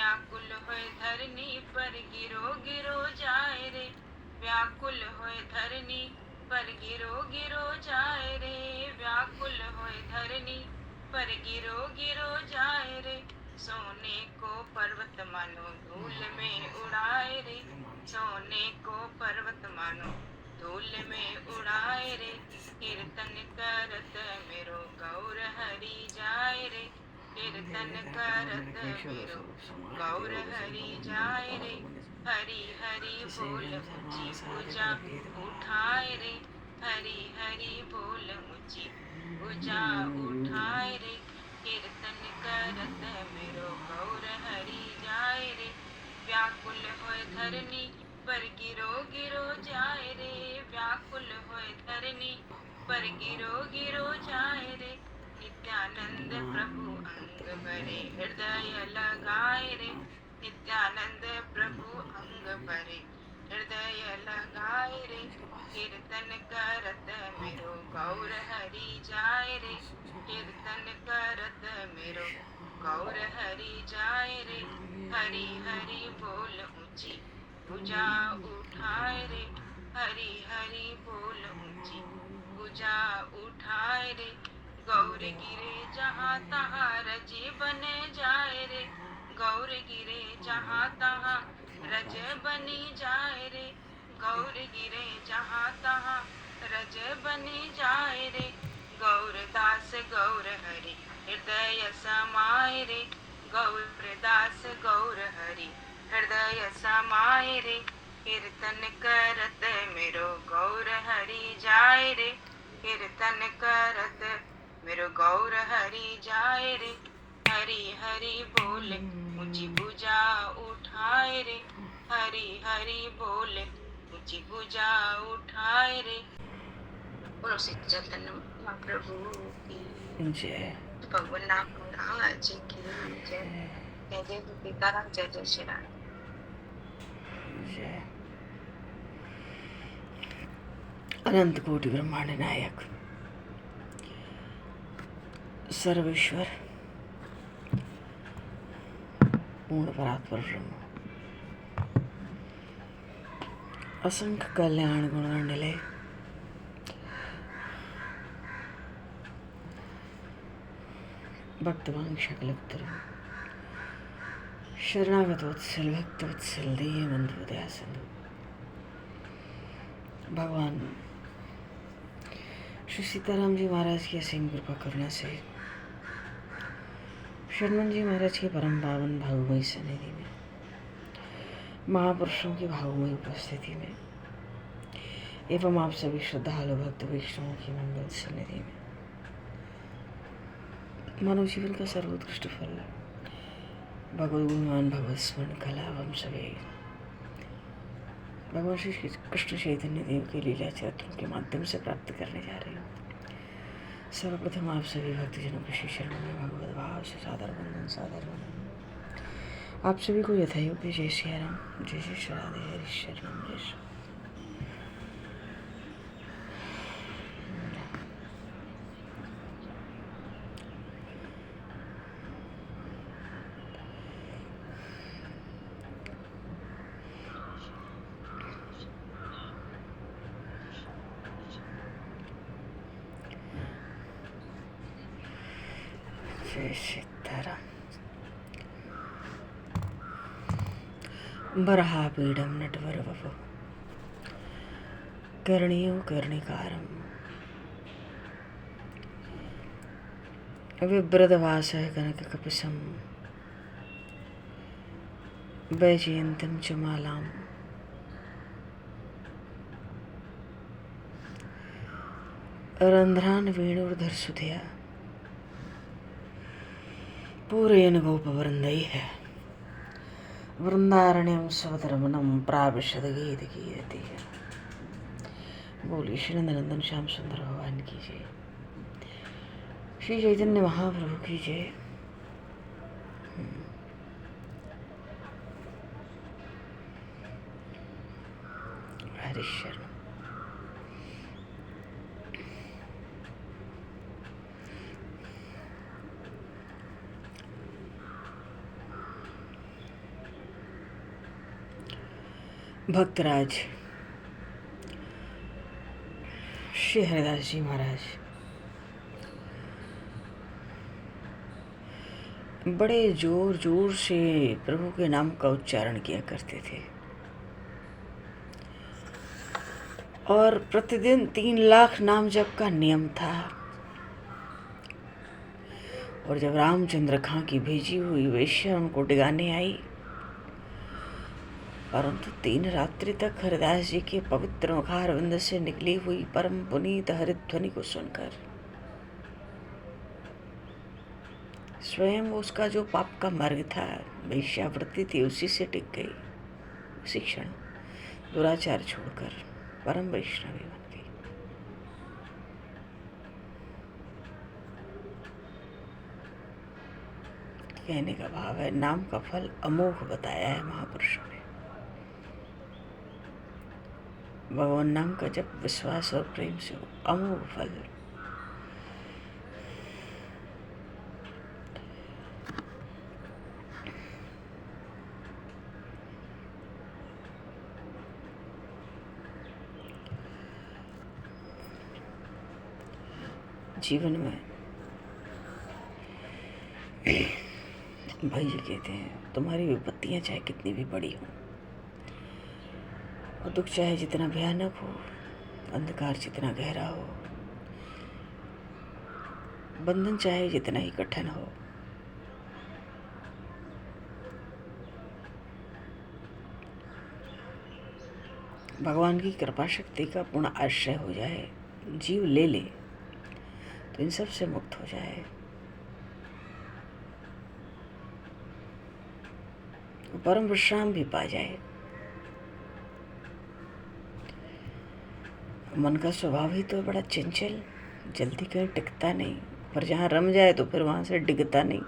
व्याकुल होए धरनी पर गिरो गिरो जाए रे, व्याकुल होए धरनी पर गिरो गिरो जाए रे, व्याकुल होए धरनी पर गिरो गिरो जाए रे, सोने को पर्वत मानो धूल में उड़ाए रे, सोने को पर्वत मानो धूल में उड़ाए रे, कीर्तन करत मेरो गौर हरि जाए रे, कीर्तन करत मेरो गौर हरि जाए रे, हरि हरि बोल ऊंची भुजा उठाए रे, हरि हरि बोल ऊंची भुजा उठाए रे, कीर्तन करत मेरो गौर हरि जाए रे, व्याकुल होए धरनी पर गिरो गिरो जाए रे, व्याकुल होए धरनी पर गिरो गिरो जाए रे, नित्यानंद प्रभु अंग भरे हृदय लगाए रे, नित्यानंद प्रभु अंग भरे हृदय लगाए रे, कीर्तन करत मेरो गौर हरि जाए रे, कीर्तन करत मेरो गौर हरि जाए रे, हरि हरि बोल ऊंची भुजा उठाए रे, हरि हरि बोल ऊंची भुजा उठाए रे, गौर गिरे जहाँ तहाँ रजे बने जाए रे, गौर गिरे जहाँ तहाँ रज बनी जाए रे, गौर गिरे जहाँ तहाँ रज बनी जाए रे, गौरदास गौर हरि हृदय समाए रे, गौरदास गौर हरि हृदय समाए रे, कीर्तन करत मेरो गौर हरि जाए रे, कीर्तन करत मेरो गौर हरि जाए रे, हरि हरि बोल ऊंची भुजा उठाए रे, हरि हरि बोल ऊंची भुजा उठाए रे। बोलो श्री चैतन्य महाप्रभु की जय। भगवान नाम महाराज की जय। जय जय सीताराम, जय जय श्री राम। जय। अनंत कोटि ब्रह्मांड नायक सर्वेश्वर पूर्ण परात्पर ब्रह्म, असंख्य कल्याण गुणगंडले भक्तवान शकलपुत्र शरणागत वत्सल भक्त वत्सल दीय बंधु दया सिंधु भगवान श्री सीताराम जी महाराज की असीम कृपा करुणा से शर्मन जी महाराज के परम पावन भावमयी सन्निधि में, महापुरुषों की भावमयी उपस्थिति में एवं आप सभी श्रद्धालु भक्त वैष्णवों की मंगल सन्निधि में मानव जीवन का सर्वोत्कृष्ट फल भगवद गुणवान भगवत स्मरण कला हम सभी भगवान श्री कृष्ण चैतन्य देव के लीला चरित्रों के माध्यम से प्राप्त करने जा रहे हैं। सर्वप्रथम आप सभी भक्तजनों के श्री शरण में भगवत भाव से सादर वंदन, सादर वंदन। आप सभी को यथायोग्य जय श्री राम, जय जय श्री राधे, हरि शरणम, जय श्री। जय सीताराम। बरहापीडम नटवर वपु कर्णियो कर्णिकारम विव्रतवासः कनककपिशं वैजयन्तीं च मालाम् रन्ध्रान् वेणुर्धरसुधया पूरयन् गोपवृन्दैः वृंदारण्यम स्वधर्मनम प्राविशद गीत। बोलिए श्री नंदनंदन श्याम सुंदर भगवान की जय, श्री चैतन्य महाप्रभु की जय। हरि शरण। भक्तराज श्री हरिदास जी महाराज बड़े जोर जोर से प्रभु के नाम का उच्चारण किया करते थे और प्रतिदिन 3 लाख नाम जप का नियम था। और जब रामचंद्र खां की भेजी हुई वेश्या उनको डिगाने आई, परंतु 3 रात्रि तक हरिदास जी के पवित्र मुखारविंद से निकली हुई परम पुनीत हरिध्वनि को सुनकर स्वयं उसका जो पाप का मार्ग था, वेश्यावृत्ति थी, उसी से टिक गई। उसी क्षण दुराचार छोड़कर परम वैष्णवी बन गई। कहने का भाव है, नाम का फल अमोघ बताया है महापुरुषों ने। भगवान नाम का जब विश्वास और प्रेम से हो, अमोघ फल। जीवन में भाई जी कहते हैं, तुम्हारी विपत्तियां चाहे कितनी भी बड़ी हो और दुख चाहे जितना भयानक हो, अंधकार जितना गहरा हो, बंधन चाहे जितना ही कठिन हो, भगवान की कृपा शक्ति का पूर्ण आश्रय हो जाए, जीव ले ले तो इन सब से मुक्त हो जाए। परम विश्राम भी पा जाए। मन का स्वभाव ही तो बड़ा चंचल, जल्दी कहीं टिकता नहीं, पर जहाँ रम जाए तो फिर वहां से डिगता नहीं।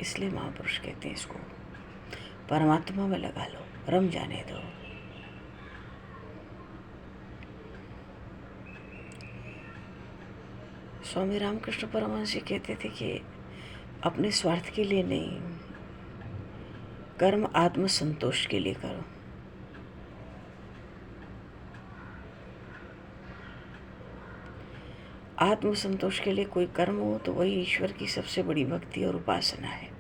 इसलिए महापुरुष कहते हैं, इसको परमात्मा में लगा लो, रम जाने दो। स्वामी रामकृष्ण परमहंस जी कहते थे कि अपने स्वार्थ के लिए नहीं, कर्म आत्म संतोष के लिए करो। आत्म संतोष के लिए कोई कर्म हो तो वही ईश्वर की सबसे बड़ी भक्ति और उपासना है।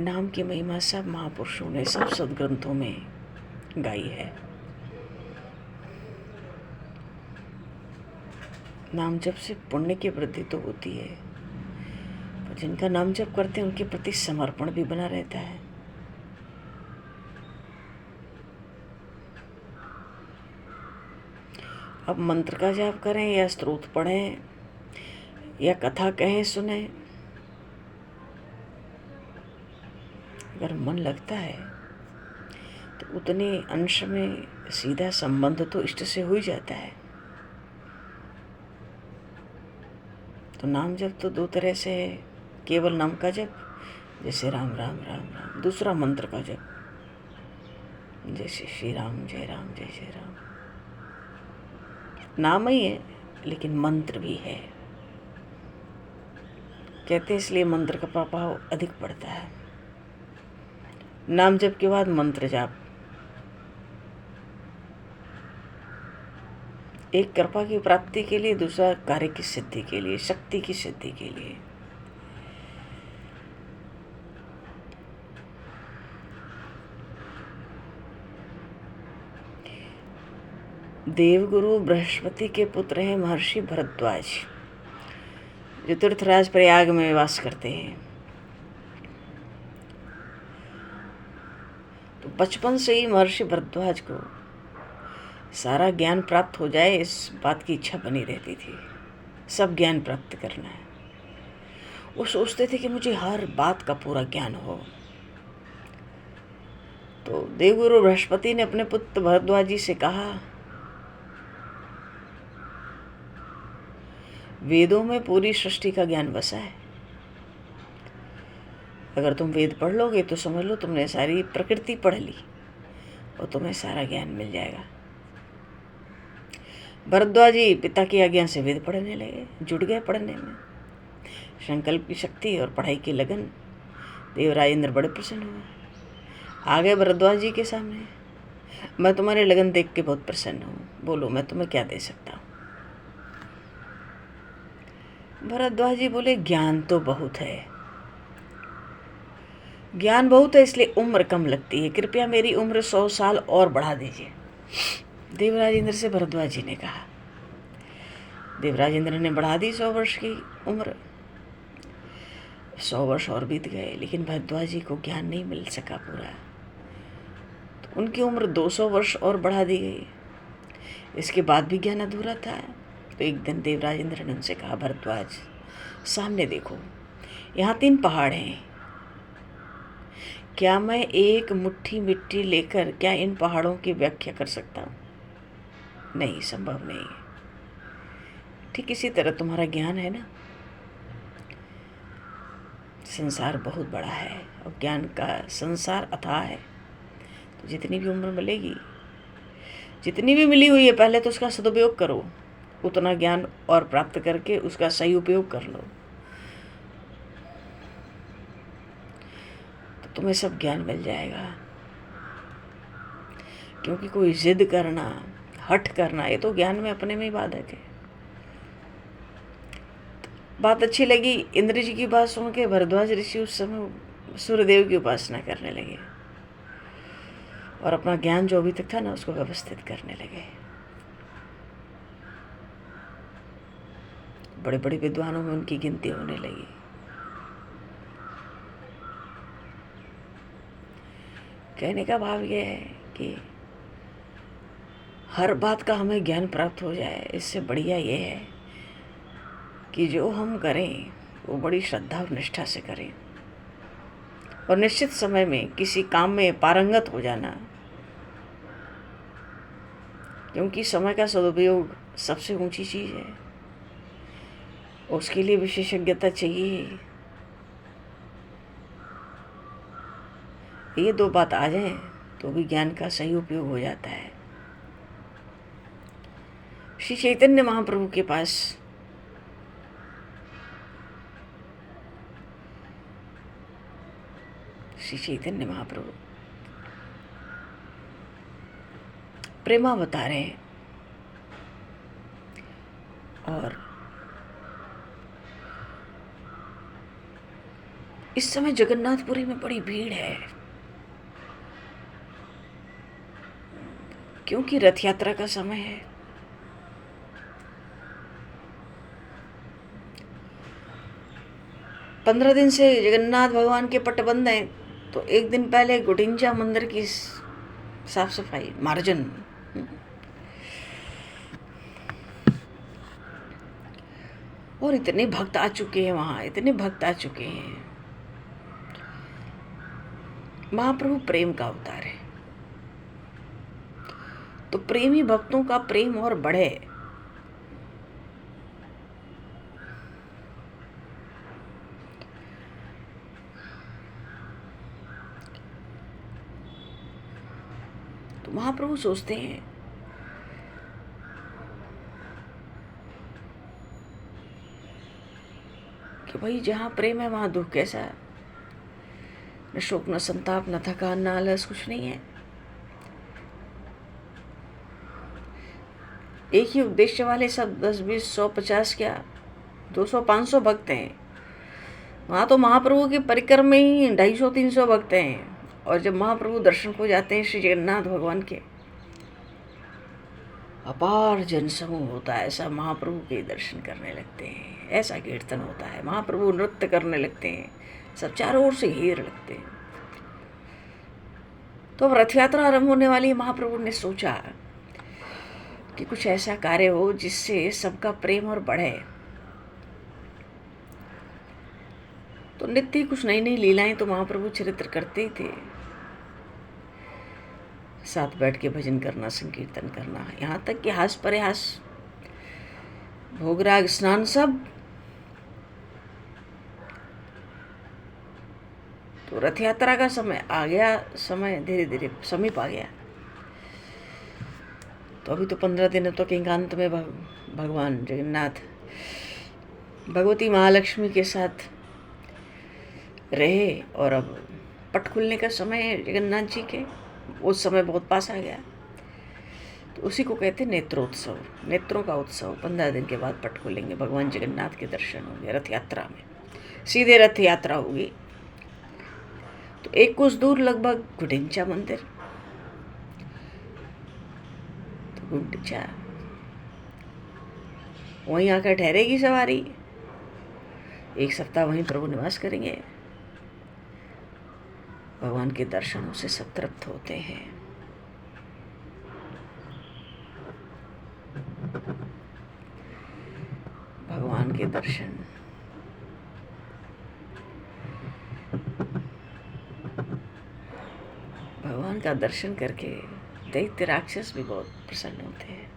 नाम की महिमा सब महापुरुषों ने सब सदग्रंथों में गाई है। नाम जप से पुण्य की वृद्धि तो होती है, पर जिनका नाम जप करते हैं उनके प्रति समर्पण भी बना रहता है। अब मंत्र का जाप करें या स्तोत्र पढ़ें या कथा कहें सुने, अगर मन लगता है तो उतने अंश में सीधा संबंध तो इष्ट से हो ही जाता है। तो नाम जप तो 2 तरह से है, केवल नाम का जप जैसे राम राम राम राम, दूसरा मंत्र का जप जैसे श्री राम जय राम। नाम ही है लेकिन मंत्र भी है, कहते हैं इसलिए मंत्र का प्रभाव अधिक पड़ता है। नाम जप के बाद मंत्र जाप, एक कृपा की प्राप्ति के लिए, दूसरा कार्य की सिद्धि के लिए, शक्ति की सिद्धि के लिए। देवगुरु बृहस्पति के पुत्र हैं महर्षि भरद्वाज, जो तीर्थराज प्रयाग में वास करते हैं। तो बचपन से ही महर्षि भरद्वाज को सारा ज्ञान प्राप्त हो जाए इस बात की इच्छा बनी रहती थी, सब ज्ञान प्राप्त करना है। वो सोचते थे कि मुझे हर बात का पूरा ज्ञान हो। तो देवगुरु बृहस्पति ने अपने पुत्र भरद्वाज जी से कहा, वेदों में पूरी सृष्टि का ज्ञान बसा है, अगर तुम वेद पढ़ लोगे तो समझ लो तुमने सारी प्रकृति पढ़ ली और तुम्हें सारा ज्ञान मिल जाएगा। भरद्वाज जी पिता की आज्ञा से वेद पढ़ने लगे, जुट गए पढ़ने में। संकल्प की शक्ति और पढ़ाई की लगन, देवराज इंद्र बड़े प्रसन्न हुए। आ गए भरद्वाज जी के सामने, मैं तुम्हारी लगन देख के बहुत प्रसन्न हूँ, बोलो मैं तुम्हें क्या दे सकता हूँ। भरद्वाज जी बोले, ज्ञान तो बहुत है, ज्ञान बहुत है, इसलिए उम्र कम लगती है, कृपया मेरी उम्र 100 साल और बढ़ा दीजिए। देवराज इंद्र से भरद्वाज जी ने कहा। देवराज इंद्र ने बढ़ा दी 100 वर्ष की उम्र। 100 वर्ष और बीत गए, लेकिन भरद्वाज जी को ज्ञान नहीं मिल सका पूरा, तो उनकी उम्र 200 वर्ष और बढ़ा दी गई। इसके बाद भी ज्ञान अधूरा था। तो एक दिन देवराज इंद्र ने उनसे कहा, भरद्वाज सामने देखो, यहाँ 3 पहाड़ हैं, क्या मैं एक मुट्ठी मिट्टी लेकर क्या इन पहाड़ों की व्याख्या कर सकता हूँ? नहीं, संभव नहीं। ठीक इसी तरह तुम्हारा ज्ञान है ना, संसार बहुत बड़ा है और ज्ञान का संसार अथाह है। तो जितनी भी उम्र मिलेगी, जितनी भी मिली हुई है, पहले तो उसका सदुपयोग करो, उतना ज्ञान और प्राप्त करके उसका सही उपयोग कर लो, तो तुम्हें सब ज्ञान मिल जाएगा। क्योंकि कोई जिद करना, हठ करना, ये तो ज्ञान में अपने में ही बाधक है। बात अच्छी लगी। इंद्र जी की बात सुन के भरद्वाज ऋषि उस समय सूर्यदेव की उपासना करने लगे और अपना ज्ञान जो अभी तक था ना, उसको व्यवस्थित करने लगे। बड़े बड़े विद्वानों में उनकी गिनती होने लगी। कहने का भाव यह है कि हर बात का हमें ज्ञान प्राप्त हो जाए, इससे बढ़िया ये है कि जो हम करें वो बड़ी श्रद्धा और निष्ठा से करें और निश्चित समय में किसी काम में पारंगत हो जाना, क्योंकि समय का सदुपयोग सबसे ऊंची चीज़ है। उसके लिए विशेषज्ञता चाहिए। ये 2 बात आ जाए तो भी ज्ञान का सही उपयोग हो जाता है। श्री चैतन्य महाप्रभु के पास श्री चैतन्य महाप्रभु प्रेमावतार हैं और इस समय जगन्नाथपुरी में बड़ी भीड़ है, क्योंकि रथ यात्रा का समय है। पंद्रह दिन से जगन्नाथ भगवान के पट बंद हैं, तो एक दिन पहले गुटिंचा मंदिर की साफ सफाई, मार्जन, और इतने भक्त आ चुके हैं वहाँ, इतने भक्त आ चुके हैं। महाप्रभु प्रेम का अवतार है, तो प्रेमी भक्तों का प्रेम और बढ़े। तो महाप्रभु सोचते हैं कि भाई जहाँ प्रेम है वहाँ दुख कैसा है? न शोक, न संताप, न थकान, न आलस, कुछ नहीं है। एक ही उद्देश्य वाले सब 10, 20, 100, 50 क्या 200, 500 भक्त हैं। वहाँ तो महाप्रभु के परिकर में ही 250, 300 भक्त हैं। और जब महाप्रभु दर्शन को जाते हैं श्री जगन्नाथ भगवान के, अपार जनसमूह होता है, ऐसा महाप्रभु के दर्शन करने लगते हैं, ऐसा कीर्तन होता है, महाप्रभु नृत्य करने लगते हैं, सब चारों ओर से घेर लगते हैं। तो अब रथ यात्रा आरंभ होने वाली, महाप्रभु ने सोचा कि कुछ ऐसा कार्य हो जिससे सबका प्रेम और बढ़े। तो नित्य कुछ नई नई लीलाएं तो महाप्रभु चरित्र करते ही थे। साथ बैठ के भजन करना, संकीर्तन करना, यहाँ तक कि हास परिहास, भोगराग, स्नान, सब। तो रथ यात्रा का समय आ गया, समय धीरे धीरे समीप आ गया। तो अभी तो 15 दिनों तक एकांत में भगवान जगन्नाथ भगवती महालक्ष्मी के साथ रहे, और अब पट खुलने का समय है जगन्नाथ जी के, उस समय बहुत पास आ गया। तो उसी को कहते हैं नेत्रोत्सव, नेत्रों का उत्सव। 15 दिन के बाद पट खुलेंगे, भगवान जगन्नाथ के दर्शन होंगे रथ यात्रा में, सीधे रथ यात्रा होगी। तो एक कुछ दूर लगभग गुंडिचा मंदिर, तो गुंडिचा वहीं आकर ठहरेगी सवारी, 1 सप्ताह वहीं प्रभु निवास करेंगे। भगवान के दर्शनों से सब तृप्त होते हैं। भगवान के दर्शन, भगवान का दर्शन करके दैत्य राक्षस भी बहुत प्रसन्न होते हैं,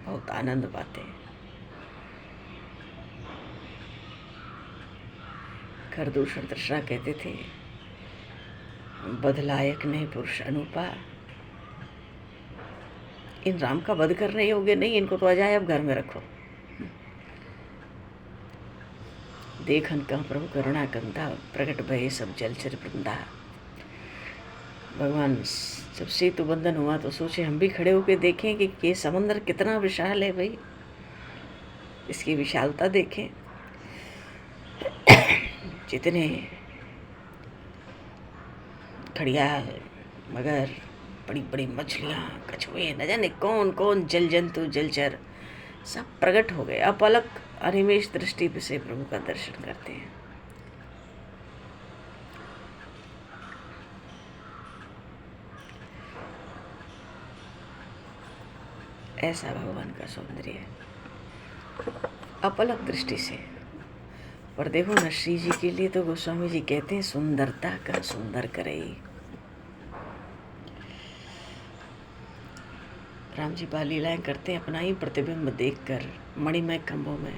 बहुत आनंद पाते हैं। खरदूषण तृष्णा कहते थे, बदलायक नहीं पुरुष अनुपा, इन राम का वध करने योग्य नहीं, इनको तो अजायब घर में रखो। देखन कहाँ प्रभु करुणा कंधा, प्रकट भये सब जलचर वृंदा। भगवान जब सेतु बंधन हुआ तो सोचे हम भी खड़े होकर देखें कि ये समंदर कितना विशाल है भाई, इसकी विशालता देखें। जितने घड़ियाल, मगर, बड़ी बड़ी मछलियाँ, कछुए, न जाने कौन कौन जल जंतु जलचर सब प्रकट हो गए। अपलक अनिमेष दृष्टि से प्रभु का दर्शन करते हैं। ऐसा भगवान का सौंदर्य है, अपलक दृष्टि से। पर देखो न, श्री जी के लिए तो गोस्वामी जी कहते हैं सुंदरता का सुंदर करे। राम जी बाल लीलाएं करते हैं, अपना ही प्रतिबिंब देखकर मणिमय खंभों में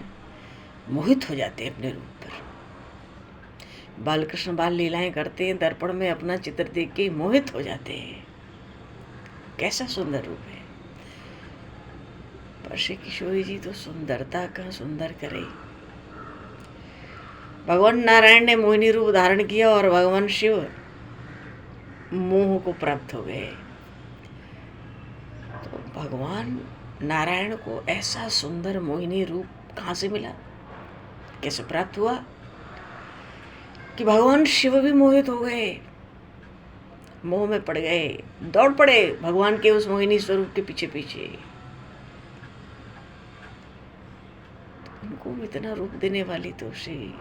मोहित हो जाते हैं अपने रूप पर। बालकृष्ण बाल लीलाएं करते हैं, दर्पण में अपना चित्र देख के मोहित हो जाते हैं। कैसा सुंदर रूप है। पर श्री किशोरी जी तो सुंदरता का सुंदर करे। भगवान नारायण ने मोहिनी रूप धारण किया और भगवान शिव मोह को प्राप्त हो गए। तो भगवान नारायण को ऐसा सुंदर मोहिनी रूप कहाँ से मिला, कैसे प्राप्त हुआ कि भगवान शिव भी मोहित हो गए, मोह में पड़ गए, दौड़ पड़े भगवान के उस मोहिनी स्वरूप के पीछे पीछे। तो उनको इतना रूप देने वाली तो श्री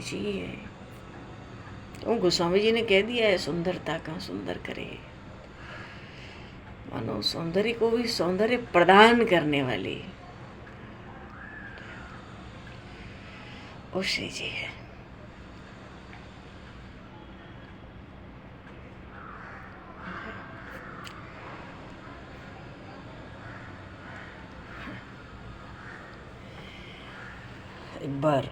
जी है। तो गोस्वामी जी ने कह दिया है सुंदरता का सुंदर करे, मानो सौंदर्य को भी सौंदर्य प्रदान करने वाली वो श्री जी है। एक बार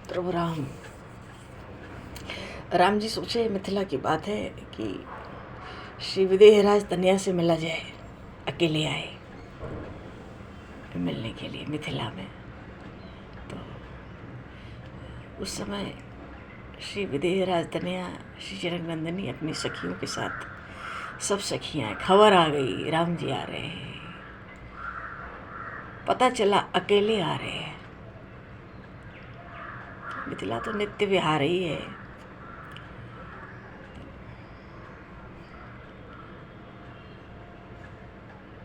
प्रभु राम जी सोचे, मिथिला की बात है कि श्री विदेहराज तनिया से मिला जाए, अकेले आए मिलने के लिए मिथिला में। तो उस समय श्री विदेहराज तनिया श्री जनकनंदिनी अपनी सखियों के साथ, सब सखियाँ, खबर आ गई राम जी आ रहे हैं। पता चला अकेले आ रहे हैं। मिथिला तो नित्य विहार ही है।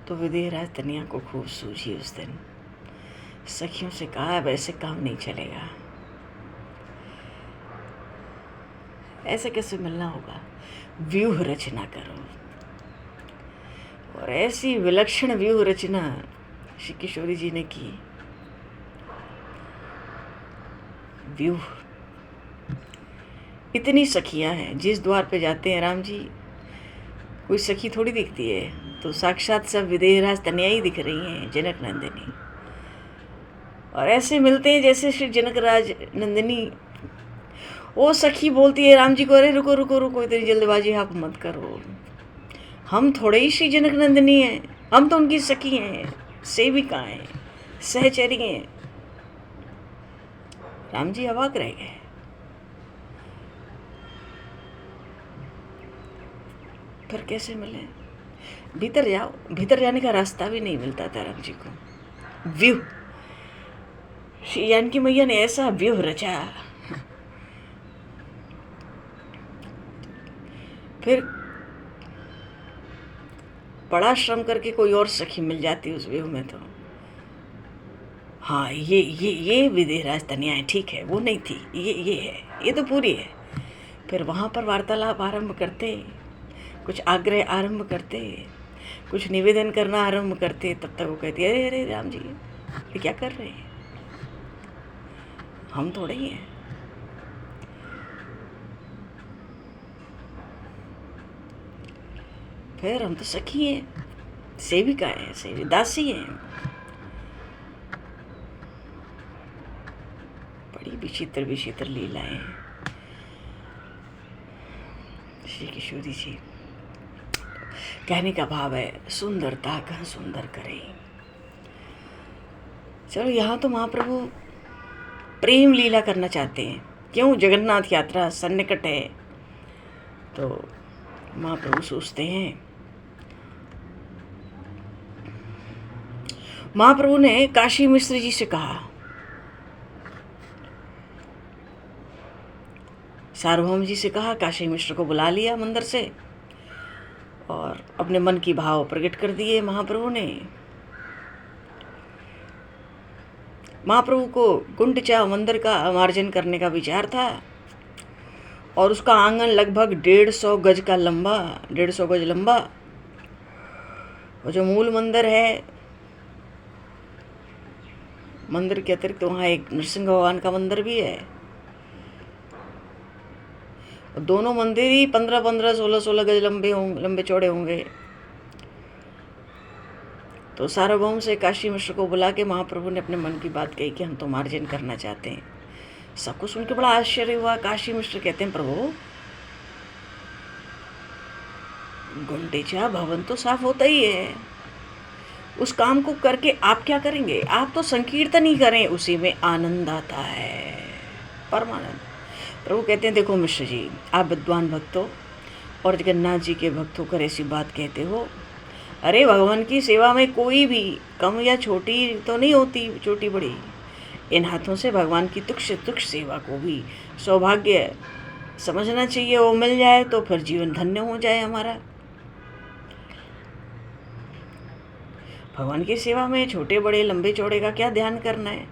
तो विदेहराज तनिया को खूब सूझी उस दिन। सखियों से कहा अब ऐसे काम नहीं चलेगा, ऐसे कैसे मिलना होगा, व्यूह रचना करो। और ऐसी विलक्षण व्यूह रचना श्री किशोरी जी ने की। व्यूह, इतनी सखियां हैं, जिस द्वार पे जाते हैं राम जी कोई सखी थोड़ी दिखती है, तो साक्षात सब विदेहराज तनिया ही दिख रही हैं, जनक नंदिनी। और ऐसे मिलते हैं जैसे श्री जनकराज नंदिनी। वो सखी बोलती है राम जी को, अरे रुको रुको रुको, इतनी जल्दबाजी आप मत करो, हम थोड़े ही श्री जनक नंदिनी हैं, हम तो उनकी सखी हैं, सेविका हैं, सहचरी हैं। राम जी अवाक रह गए। फिर कैसे मिले? भीतर जाओ, भीतर जाने का रास्ता भी नहीं मिलता था राम जी को। व्यूह, श्री जानकी मैया ने ऐसा व्यूह रचा। फिर बड़ा श्रम करके कोई और सखी मिल जाती उस व्यूह में तो हाँ, ये विदेहराज तनिया है, ठीक है, वो नहीं थी, ये है, ये तो पूरी है। फिर वहाँ पर वार्तालाप आरंभ करते, कुछ आग्रह आरंभ करते, कुछ निवेदन करना आरंभ करते। तब तक वो कहती है, अरे अरे राम जी ये क्या कर रहे हैं, हम थोड़े ही हैं। फिर हम तो सखी हैं, सेविका है, सेवी दासी हैं। बड़ी विचित्र विचित्र लीलाएं श्री किशोरी जी। कहने का भाव है, सुंदरता कहाँ सुंदर करे। चलो, यहाँ तो महाप्रभु प्रेम लीला करना चाहते हैं। क्यों? जगन्नाथ यात्रा सन्निकट है, तो महाप्रभु सोचते हैं। महाप्रभु ने काशी मिश्र जी से कहा, सार्वभौम जी से कहा, काशी मिश्र को बुला लिया मंदिर से और अपने मन की भाव प्रकट कर दिए महाप्रभु ने। महाप्रभु को गुंडचा मंदिर का मार्जन करने का विचार था और उसका आंगन लगभग 150 गज का लंबा, 150 गज लंबा। और जो मूल मंदिर है, मंदिर के अतिरिक्त वहाँ एक नरसिंह भगवान का मंदिर भी है। दोनों मंदिर ही 15-15, 16-16 गज लंबे चौड़े होंगे। तो सार्वभौम से काशी मिश्र को बुला के महाप्रभु ने अपने मन की बात कही कि हम तो मार्जन करना चाहते हैं। सबको सुन के बड़ा आश्चर्य हुआ। काशी मिश्र कहते हैं, प्रभु गुंडीचा भवन तो साफ होता ही है, उस काम को करके आप क्या करेंगे? आप तो संकीर्तन ही करें, उसी में आनंद आता है, परमानंद। प्रभु कहते हैं, देखो मिश्र जी, आप विद्वान भक्त हो और जगन्नाथ जी के भक्त होकर ऐसी बात कहते हो। अरे भगवान की सेवा में कोई भी कम या छोटी तो नहीं होती, छोटी बड़ी। इन हाथों से भगवान की तुक्ष तुक्ष सेवा को भी सौभाग्य समझना चाहिए। वो मिल जाए तो फिर जीवन धन्य हो जाए हमारा। भगवान की सेवा में छोटे बड़े लंबे चौड़े का क्या ध्यान करना है,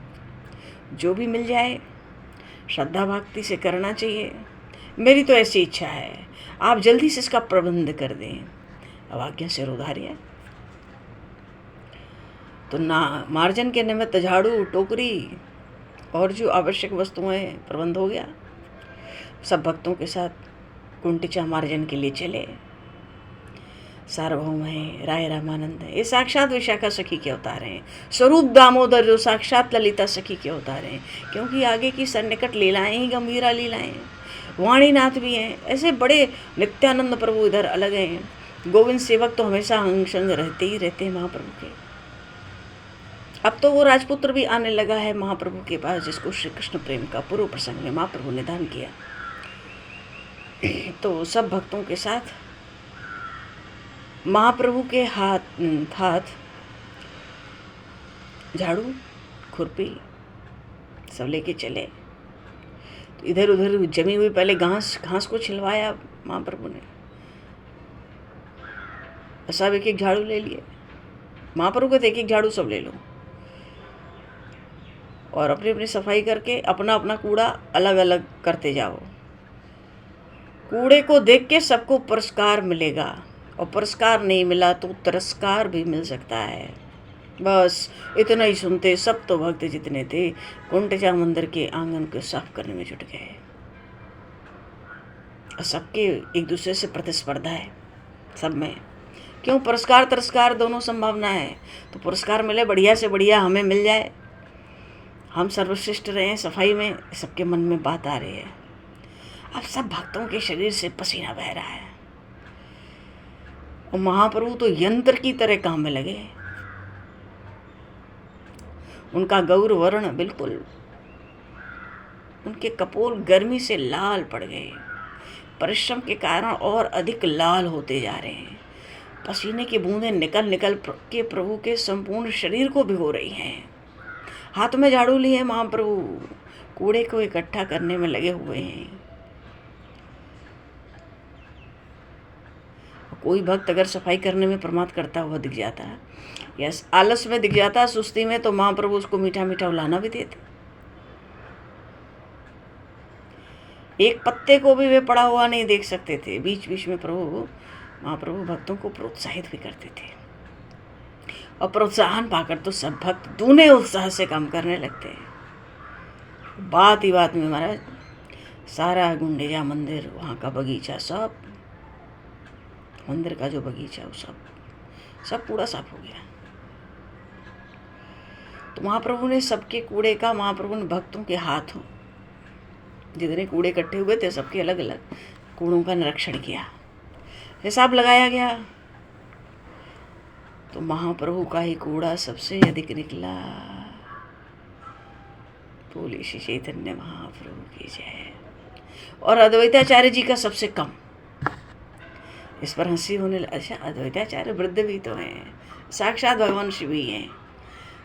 जो भी मिल जाए श्रद्धा भक्ति से करना चाहिए। मेरी तो ऐसी इच्छा है, आप जल्दी से इसका प्रबंध कर दें। अब आज्ञा से उधारिया तो ना मार्जन के निमित्त झाड़ू, टोकरी और जो आवश्यक वस्तुएं प्रबंध हो गया। सब भक्तों के साथ गुंडीचा मार्जन के लिए चले। सार्वभौम है, राय रामानंद है, ये साक्षात विशाखा सखी के अवतार हैं। स्वरूप दामोदर जो साक्षात ललिता सखी के अवतार हैं, क्योंकि आगे की सन्निकट लीलाएं ही गंभीरा लीलाएं। वाणीनाथ भी हैं, ऐसे बड़े नित्यानंद प्रभु इधर अलग हैं। गोविंद सेवक तो हमेशा अंग संग रहते ही रहते हैं महाप्रभु के। अब तो वो राजपुत्र भी आने लगा है महाप्रभु के पास, जिसको श्री कृष्ण प्रेम का पूर्व प्रसंग में महाप्रभु ने दान किया। तो सब भक्तों के साथ महाप्रभु के हाथ झाड़ू, खुरपी सब लेके चले। तो इधर उधर जमी हुई पहले घास को छिलवाया महाप्रभु ने। सब एक एक झाड़ू ले लिए। महाप्रभु को एक एक झाड़ू सब ले लो और अपनी अपनी सफाई करके अपना अपना कूड़ा अलग अलग करते जाओ। कूड़े को देख के सबको पुरस्कार मिलेगा, और पुरस्कार नहीं मिला तो तिरस्कार भी मिल सकता है। बस इतना ही सुनते सब तो भक्त जितने थे गुंडीचा मंदिर के आंगन को साफ करने में जुट गए। सबके एक दूसरे से प्रतिस्पर्धा है सब में। क्यों? पुरस्कार तिरस्कार दोनों संभावना है। तो पुरस्कार मिले बढ़िया से बढ़िया हमें मिल जाए, हम सर्वश्रेष्ठ रहे हैं सफाई में, सबके मन में बात आ रही है। अब सब भक्तों के शरीर से पसीना बह रहा है और महाप्रभु तो यंत्र की तरह काम में लगे। उनका गौर वर्ण बिल्कुल, उनके कपोल गर्मी से लाल पड़ गए, परिश्रम के कारण और अधिक लाल होते जा रहे हैं। पसीने की बूंदें निकल निकल के प्रभु के संपूर्ण शरीर को भिगो रही हैं। हाथ में झाड़ू लिए महाप्रभु कूड़े को इकट्ठा करने में लगे हुए हैं। कोई भक्त अगर सफाई करने में प्रमाद करता हुआ दिख जाता है या आलस में दिख जाता है, सुस्ती में, तो महाप्रभु उसको मीठा मीठा उलाना भी देते। एक पत्ते को भी वे पड़ा हुआ नहीं देख सकते थे। बीच बीच में महाप्रभु भक्तों को प्रोत्साहित भी करते थे और प्रोत्साहन पाकर तो सब भक्त दूने उत्साह से काम करने लगते हैं। बात ही बात में महाराज सारा गुंडेजा मंदिर, वहाँ का बगीचा, सब मंदिर का जो बगीचा वो सब पूरा साफ हो गया। तो महाप्रभु ने सबके कूड़े का, महाप्रभु ने भक्तों के हाथों जितने कूड़े इकट्ठे हुए थे सबके अलग अलग कूड़ों का निरीक्षण किया, हिसाब लगाया गया। तो महाप्रभु का ही कूड़ा सबसे अधिक निकला। बोले श्री चैतन्य महाप्रभु की जय। और अद्वैताचार्य जी का सबसे कम। इस पर हंसी होने लगी। अच्छा, अद्वैताचार्य वृद्ध भी तो हैं, साक्षात भगवान शिव ही हैं,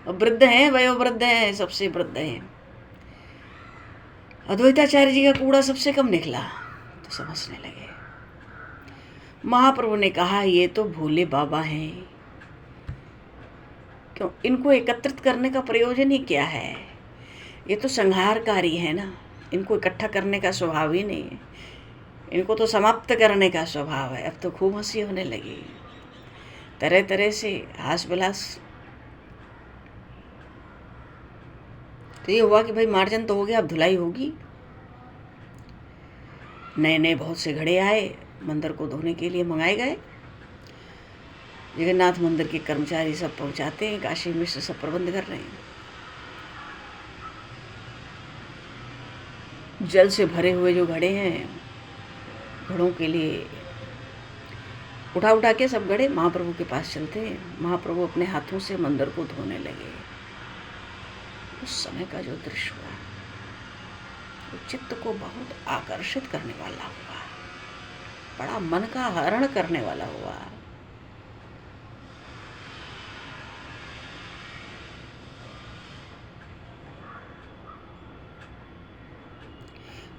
और वृद्ध हैं, वयोवृद्ध हैं, सबसे वृद्ध हैं। अद्वैताचार्य जी का कूड़ा सबसे कम निकला। तो समझने लगे। महाप्रभु ने कहा ये तो भोले बाबा हैं, क्यों इनको एकत्रित करने का प्रयोजन ही क्या है? ये तो संहारकारी है ना, इनको इकट्ठा करने का स्वभाव ही नहीं है, इनको तो समाप्त करने का स्वभाव है। अब तो खूब हंसी होने लगी, तरह तरह से हास विलास। तो ये हुआ कि भाई मार्जन तो हो गया, अब धुलाई होगी। नए नए बहुत से घड़े आए, मंदिर को धोने के लिए मंगाए गए। जगन्नाथ मंदिर के कर्मचारी सब पहुंचाते हैं, काशी मिश्र सब प्रबंध कर रहे हैं। जल से भरे हुए जो घड़े हैं, घड़ों के लिए उठा उठा के सब घड़े महाप्रभु के पास चलते हैं। महाप्रभु अपने हाथों से मंदिर को धोने लगे। उस समय का जो दृश्य हुआ वो चित्त को बहुत आकर्षित करने वाला हुआ, बड़ा मन का हरण करने वाला हुआ।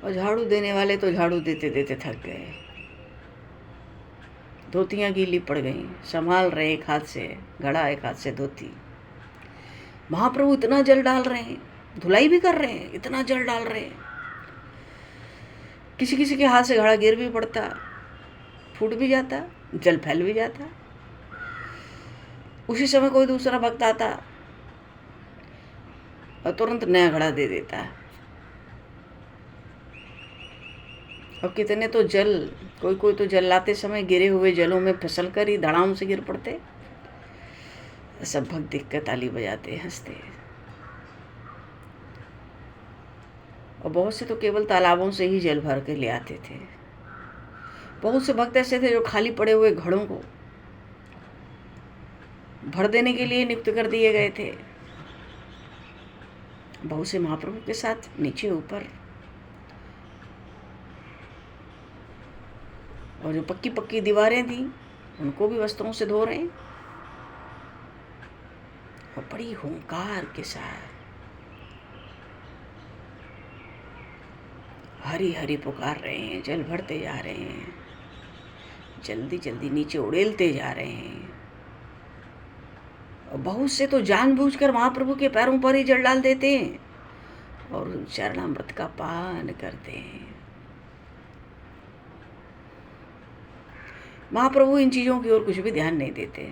और झाड़ू देने वाले तो झाड़ू देते देते थक गए, धोतियां गीली पड़ गईं, संभाल रहे एक हाथ से घड़ा, एक हाथ से धोती। महाप्रभु इतना जल डाल रहे हैं, धुलाई भी कर रहे हैं, इतना जल डाल रहे हैं, किसी किसी के हाथ से घड़ा गिर भी पड़ता, फूट भी जाता, जल फैल भी जाता। उसी समय कोई दूसरा भक्त आता और तुरंत नया घड़ा दे देता। और कितने तो जल, कोई तो जल लाते समय गिरे हुए जलों में फिसल कर ही धड़ाम से गिर पड़ते। सब भक्त देख कर ताली बजाते, हंसते। और बहुत से तो केवल तालाबों से ही जल भर के ले आते थे। बहुत से भक्त ऐसे थे जो खाली पड़े हुए घड़ों को भर देने के लिए नियुक्त कर दिए गए थे। बहुत से महाप्रभु के साथ नीचे ऊपर, और जो पक्की पक्की दीवारें थी उनको भी वस्त्रों से धो रहे हैं और बड़ी हुंकार के साथ हरी हरी पुकार रहे हैं, जल भरते जा रहे हैं, जल्दी जल्दी नीचे उड़ेलते जा रहे हैं। और बहुत से तो जानबूझकर महाप्रभु के पैरों पर ही जल डाल देते हैं और चरणामृत का पान करते हैं। महाप्रभु इन चीजों की ओर कुछ भी ध्यान नहीं देते।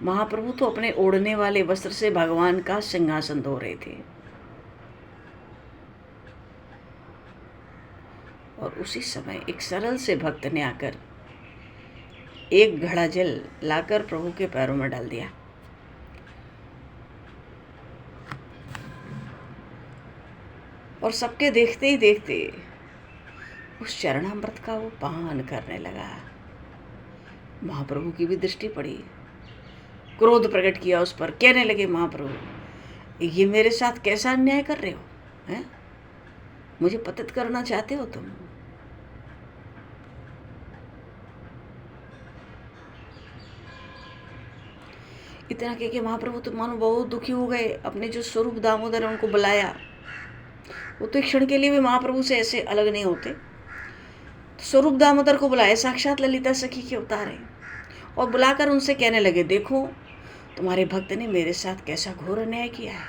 महाप्रभु तो अपने ओढ़ने वाले वस्त्र से भगवान का सिंहासन धो रहे थे। और उसी समय एक सरल से भक्त ने आकर एक घड़ा जल लाकर प्रभु के पैरों में डाल दिया। और सबके देखते ही देखते उस चरणामृत का वो पान करने लगा। महाप्रभु की भी दृष्टि पड़ी, क्रोध प्रकट किया उस पर। कहने लगे, महाप्रभु ये मेरे साथ कैसा अन्याय कर रहे हो, हैं? मुझे पतित करना चाहते हो तुम? इतना कह के महाप्रभु तो मानो बहुत दुखी हो गए। अपने जो स्वरूप दामोदर है उनको बुलाया। वो तो एक क्षण के लिए भी महाप्रभु से ऐसे अलग नहीं होते। तो स्वरूप दामोदर को बुलाया, साक्षात ललिता सखी के अवतार हैं, और बुलाकर उनसे कहने लगे, देखो तुम्हारे भक्त ने मेरे साथ कैसा घोर अन्याय किया है,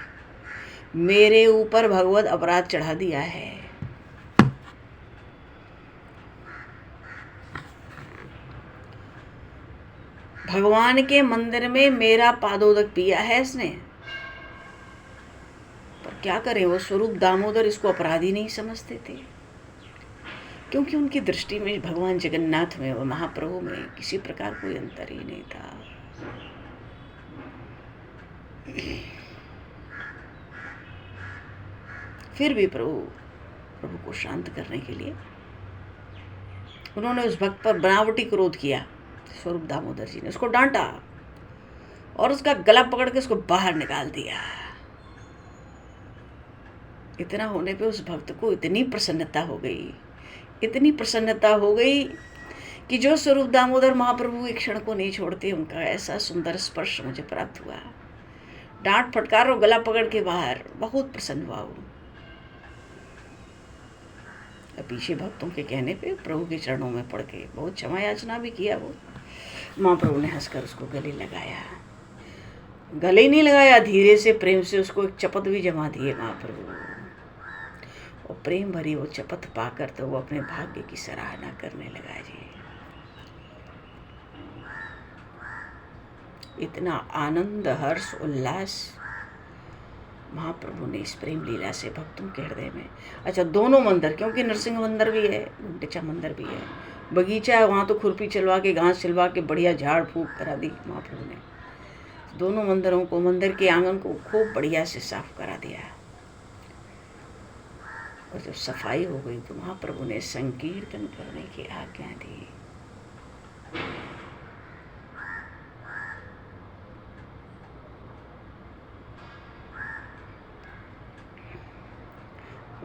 मेरे ऊपर भगवत अपराध चढ़ा दिया है। भगवान के मंदिर में मेरा पादोदक पिया है इसने। पर क्या करें, वो स्वरूप दामोदर इसको अपराधी नहीं समझते थे, क्योंकि उनकी दृष्टि में भगवान जगन्नाथ में और महाप्रभु में किसी प्रकार कोई अंतर ही नहीं था। फिर भी प्रभु को शांत करने के लिए उन्होंने उस भक्त पर बनावटी क्रोध किया। स्वरूप दामोदर जी ने उसको डांटा और उसका गला पकड़ के उसको बाहर निकाल दिया। इतना होने पे उस भक्त को इतनी प्रसन्नता हो गई कि जो स्वरूप दामोदर महाप्रभु एक क्षण को नहीं छोड़ते, उनका ऐसा सुंदर स्पर्श मुझे प्राप्त हुआ। डांट फटकार और गला पकड़ के बाहर, बहुत प्रसन्न हुआ वो। पीछे भक्तों के कहने पे प्रभु के चरणों में पड़ के बहुत क्षमा याचना भी किया वो। महाप्रभु ने हंसकर उसको गले लगाया, गले नहीं लगाया, धीरे से प्रेम से उसको एक चपत भी जमा दिए महाप्रभु। और प्रेम भरी वो चपत पाकर तो वो अपने भाग्य की सराहना करने लगा जी। इतना आनंद, हर्ष, उल्लास महाप्रभु ने इस प्रेम लीला से भक्तों के हृदय में। अच्छा, दोनों मंदिर, क्योंकि नरसिंह मंदिर भी है, गुंडीचा मंदिर भी है, बगीचा है, वहाँ तो खुरपी चलवा के, घास चलवा के बढ़िया झाड़ फूक करा दी महाप्रभु ने। दोनों मंदिरों को, मंदिर के आंगन को खूब बढ़िया से साफ करा दिया। और जब सफाई हो गई तो महाप्रभु ने संकीर्तन करने की आज्ञा दी।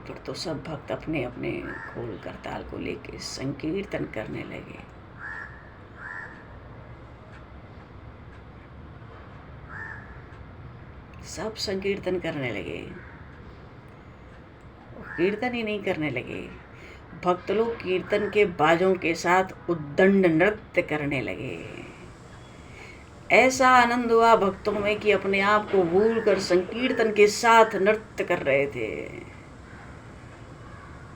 फिर तो सब भक्त अपने अपने खोल करताल को लेके संकीर्तन करने लगे। सब संकीर्तन करने लगे। कीर्तन ही नहीं करने लगे, भक्त लोग कीर्तन के बाजों के साथ उद्दंड नृत्य करने लगे। ऐसा आनंद हुआ भक्तों में कि अपने आप को भूलकर संकीर्तन के साथ नृत्य कर रहे थे।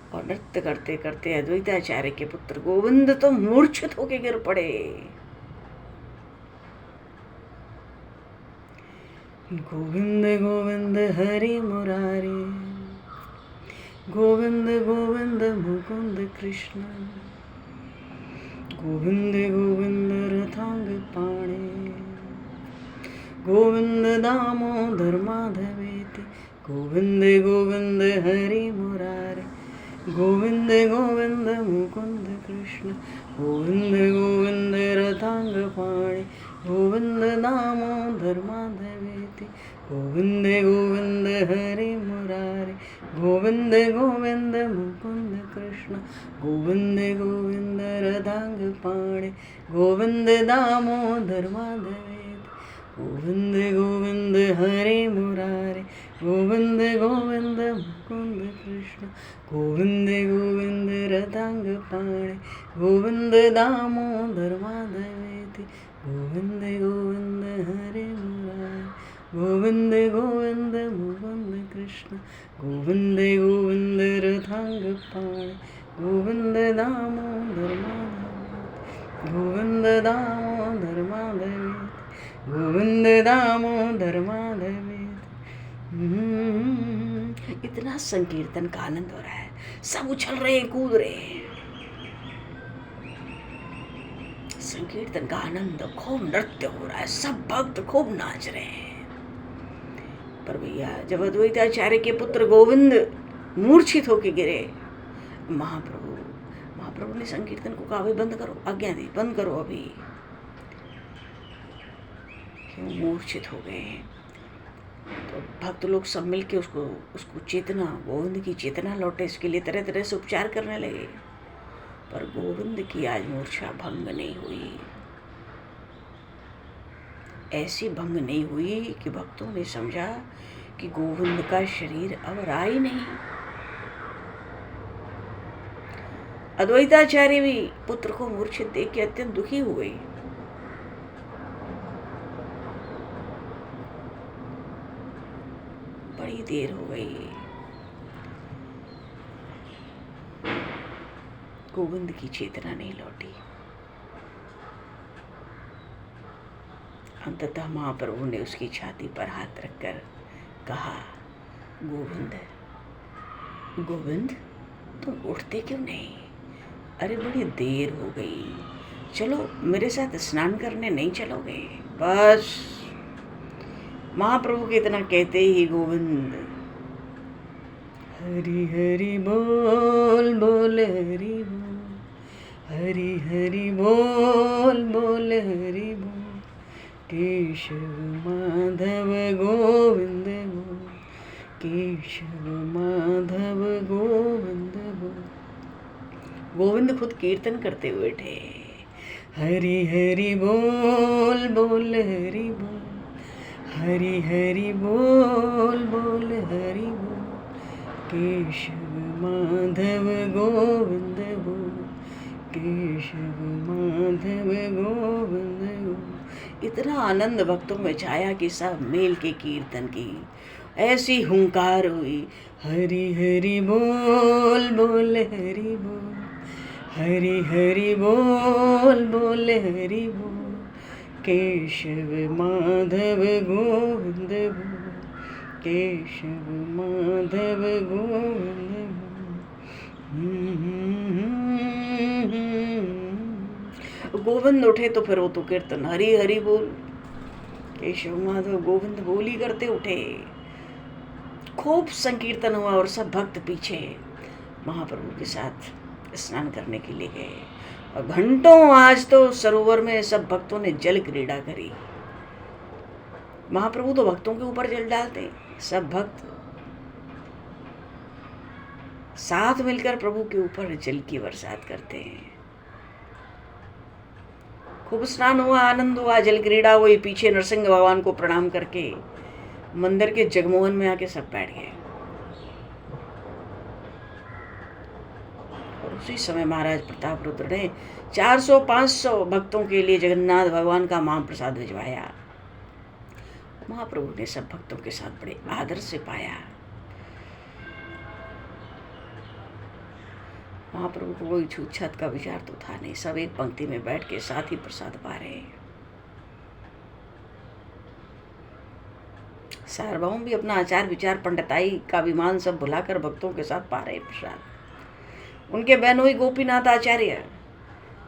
और नृत्य करते करते अद्वैताचार्य के पुत्र गोविंद तो मूर्छित होके गिर पड़े। गोविंद गोविंद हरि मुरारी, गोविंद गोविंद मुकुंद कृष्ण, गोविंद गोविंद रथांग पाणे, गोविंद दामोदर माधवेति, गोविंद गोविंद हरि मुरारी, गोविंद गोविंद मुकुंद कृष्ण, गोविंद गोविंद रथांग पाणे, गोविंद दामोदर माधवेति, गोविंद गोविंद हरि मुरारी, गोविंद गोविंद मुकुंद कृष्ण, गोविंद गोविंद रथांग पाणे, गोविंद दामोदर माधवेति, गोविंद गोविंद हरि मुरारी, गोविंद गोविंद मुकुंद कृष्ण, गोविंद गोविंद रथांग पाणे, गोविंद दामोदर माधवेति, गोविंद गोविंद हरि मुरारी, गोविंद गोविंद मुकुंद कृष्ण, गोविंद गोविंद रथांग पाणे, गोविंद दामोदर माधवेति, गोविंद दामोदर माधवेति, गोविंद दामोदर माधवेति। इतना संकीर्तन का आनंद हो रहा है, सब उछल रहे, कूद रहे, संकीर्तन का आनंद, खूब नृत्य हो रहा है, सब भक्त खूब नाच रहे हैं। पर भैया जब अद्वैताचार्य के पुत्र गोविंद मूर्छित होके गिरे, महाप्रभु ने संकीर्तन को कहा, बंद करो, आज्ञा दी, बंद करो अभी। क्यों मूर्छित हो गए? तो भक्त लोग सब मिलके उसको चेतना, गोविंद की चेतना लौटे, इसके लिए तरह तरह से उपचार करने लगे। पर गोविंद की आज मूर्छा भंग नहीं हुई। ऐसी भंग नहीं हुई कि भक्तों ने समझा कि गोविंद का शरीर अब रहा ही नहीं। अद्वैताचार्य भी पुत्र को मूर्छित देख के अत्यंत दुखी हुए। बड़ी देर हो गई, गोविंद की चेतना नहीं लौटी। अंततः महाप्रभु ने उसकी छाती पर हाथ रखकर कहा, गोविंद तुम उठते क्यों नहीं? अरे बड़ी देर हो गई, चलो मेरे साथ स्नान करने नहीं चलोगे? बस महाप्रभु के इतना कहते ही गोविंद हरि हरि बोल बोल हरि बोल, हरि हरि बोल बोल हरि बोल, केशव माधव गोविंद बोल, केशव माधव गोविंद बोल। गोविंद खुद कीर्तन करते हुए थे, हरि हरि बोल बोल हरि बोल, हरि हरि बोल बोल हरि बोल, केशव माधव गोविंद बोल, केशव माधव गोविंद बोल। इतना आनंद भक्तों में छाया कि सब मेल के कीर्तन की ऐसी हुंकार हुई, हरि हरि बोल बोल हरि बोल, हरि हरि बोल बोल हरि बोल, केशव माधव गोविंद बोल, केशव माधव गोविंद बोल। गोविंद उठे तो फिर वो तो कीर्तन हरि हरि बोल, केशव माधव गोविंद बोल ही करते उठे। खूब संकीर्तन हुआ और सब भक्त पीछे महाप्रभु के साथ स्नान करने के लिए गए। और घंटों आज तो सरोवर में सब भक्तों ने जल क्रीड़ा करी। महाप्रभु तो भक्तों के ऊपर जल डालते, सब भक्त साथ मिलकर प्रभु के ऊपर जल की बरसात करते हैं। खूब स्नान हुआ, आनंद हुआ, जल क्रीड़ा हुई। पीछे नरसिंह भगवान को प्रणाम करके मंदिर के जगमोहन में आके सब बैठ गए। और उसी समय महाराज प्रताप रुद्र ने 400-500 भक्तों के लिए जगन्नाथ भगवान का महाप्रसाद भिजवाया। महाप्रभु ने सब भक्तों के साथ बड़े आदर से पाया। महाप्रभु को कोई छूत छात का विचार तो था नहीं, सब एक पंक्ति में बैठ के साथ ही प्रसाद पा रहे। सार्वभौम भी अपना आचार विचार पंडिताई का विमान सब भुलाकर भक्तों के साथ पा रहे प्रसाद। उनके बहनोई गोपीनाथ आचार्य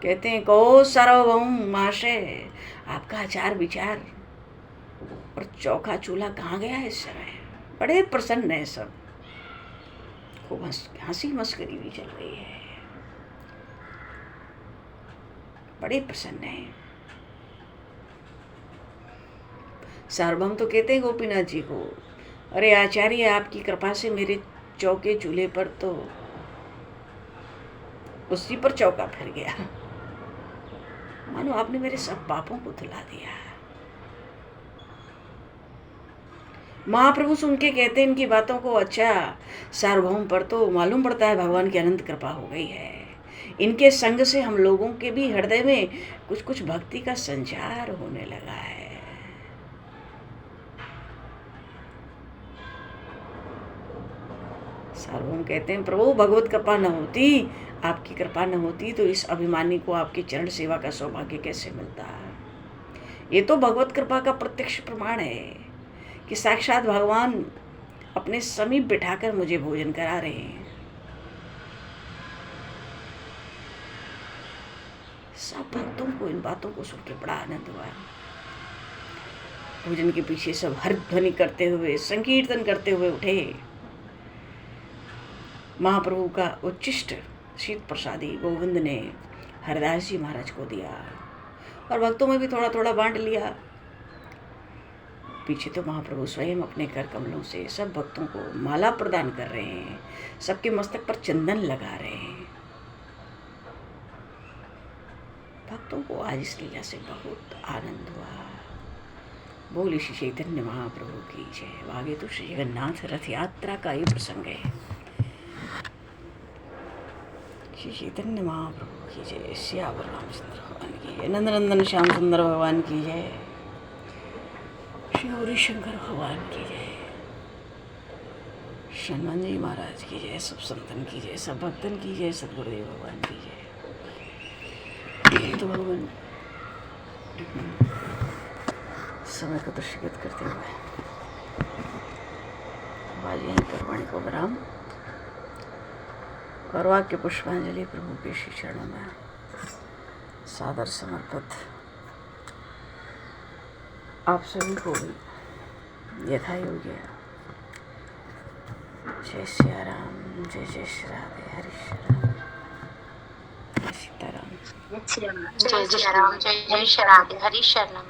कहते हैं, कहो सार्वभौम महाशय, आपका आचार विचार और चौका चूल्हा कहाँ गया है इस समय? बड़े प्रसन्न है सब, खूब हंसी मस्करी भी चल रही है, बड़े प्रसन्न है। सार्वभौम तो कहते हैं गोपीनाथ जी को, अरे आचार्य, आपकी कृपा से मेरे चौके चूल्हे पर तो उसी पर चौका फिर गया, मानो आपने मेरे सब पापों को धुला दिया। महाप्रभु सुन के कहते हैं इनकी बातों को, अच्छा सार्वभौम पर तो मालूम पड़ता है भगवान की अनंत कृपा हो गई है। इनके संग से हम लोगों के भी हृदय में कुछ कुछ भक्ति का संचार होने लगा है। सार्वभौम कहते हैं, प्रभु भगवत कृपा न होती, आपकी कृपा न होती तो इस अभिमानी को आपकी चरण सेवा का सौभाग्य कैसे मिलता। ये तो भगवत कृपा का प्रत्यक्ष प्रमाण है कि साक्षात भगवान अपने समीप बिठाकर मुझे भोजन करा रहे हैं। सब भक्तों को इन बातों को सुन के बड़ा आनंद हुआ। भोजन के पीछे सब हरध्वनि करते हुए संकीर्तन करते हुए उठे। महाप्रभु का उच्चिष्ट शीत प्रसादी गोविंद ने हरदास जी महाराज को दिया और भक्तों में भी थोड़ा थोड़ा बांट लिया। पीछे तो महाप्रभु स्वयं अपने कर कमलों से सब भक्तों को माला प्रदान कर रहे हैं, सबके मस्तक पर चंदन लगा रहे हैं। भक्तों को आज इस लीला से बहुत आनंद हुआ। बोले श्री चैतन्य महाप्रभु की जय। आगे तो श्री जगन्नाथ रथ यात्रा का ही प्रसंग है। श्री चैतन्य महाप्रभु की जय। श्यावर रामचंद्र भगवान की जय। नंदनंदन श्याम सुंदर भगवान की जय। श्री गौरी शंकर भगवान की जय। हनुमान जी महाराज की जय। सब संतन की जय, सब भक्तन की जय, सदगुरुदेव भगवान की जय। तो भगवान समय को दृष्टिगत करते हुए आज यहीं पर वाणी को विराम और वाक्य पुष्पांजलि प्रभु के श्री चरणों में सादर समर्पित। आप सभी को भी यथा योग्य जय सिया राम, जय जय श्री राधे, हरि श्री राम, जय सीताराम, जय जय राम, जय जय श्री राधे, हरि शरणम।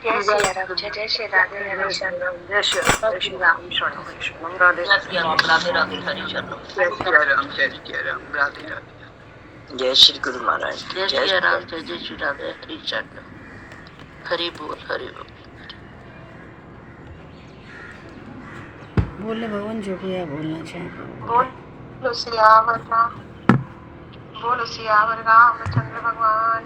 जय श्री राम, जय जय श्री राधे, हरि शरणम। जय श्री राम, शरणम राधे, जय श्री राम, राधे राधे, हरि शरणम। जय श्री राम, जय श्री राम, राधे राधे। जय श्री गुरु महाराज। जय श्री राम, जय जय श्री राधे, हरि शरणम। हरि बोल, हरि बोल। बोले भगवान जो कोई आप बोलना चाहें। बोलो सियावर रामचंद्र भगवान